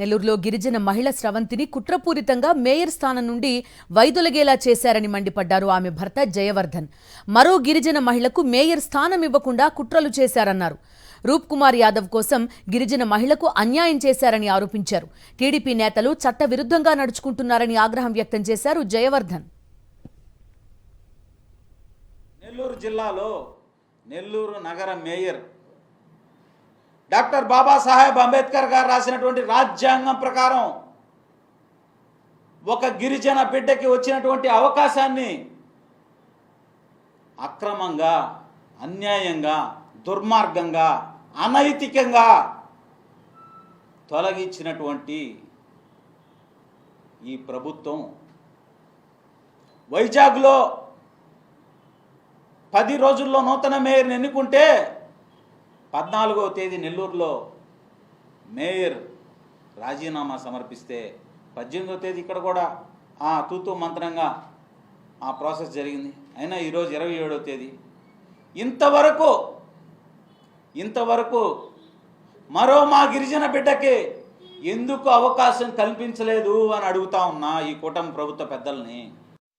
నెల్లూరులో గిరిజన మహిళ స్రవంతిని కుట్రపూరితంగా మేయర్ స్థానం నుండి వైదొలగేలా చేశారని మండిపడ్డారు ఆమె భర్త జయవర్ధన్. మరో గిరిజన మహిళకు మేయర్ స్థానం ఇవ్వకుండా కుట్రలు చేశారన్నారు. రూప్ కుమార్ యాదవ్ కోసం గిరిజన మహిళకు అన్యాయం చేశారని ఆరోపించారు. టీడీపీ నేతలు చట్టవిరుద్ధంగా నడుచుకుంటున్నారని ఆగ్రహం వ్యక్తం చేశారు జయవర్ధన్. నెల్లూరు జిల్లాలో నెల్లూరు నగర మేయర్ డాక్టర్ బాబాసాహెబ్ అంబేద్కర్ గారు రాసినటువంటి రాజ్యాంగం ప్రకారం ఒక గిరిజన బిడ్డకి వచ్చినటువంటి అవకాశాన్ని అక్రమంగా, అన్యాయంగా, దుర్మార్గంగా, అనైతికంగా తొలగించినటువంటి ఈ ప్రభుత్వం వైజాగ్లో 10 రోజుల్లో నూతన మేయర్ని ఎన్నుకుంటే 14వ తేదీ నెల్లూరులో మేయర్ రాజీనామా సమర్పిస్తే 18వ తేదీ ఇక్కడ కూడా తూతూ మంత్రంగా ఆ ప్రాసెస్ జరిగింది. అయినా ఈరోజు 27వ తేదీ. ఇంతవరకు మరో మా గిరిజన బిడ్డకి ఎందుకు అవకాశం కల్పించలేదు అని అడుగుతా ఉన్నా ఈ కూటమి ప్రభుత్వ పెద్దల్ని.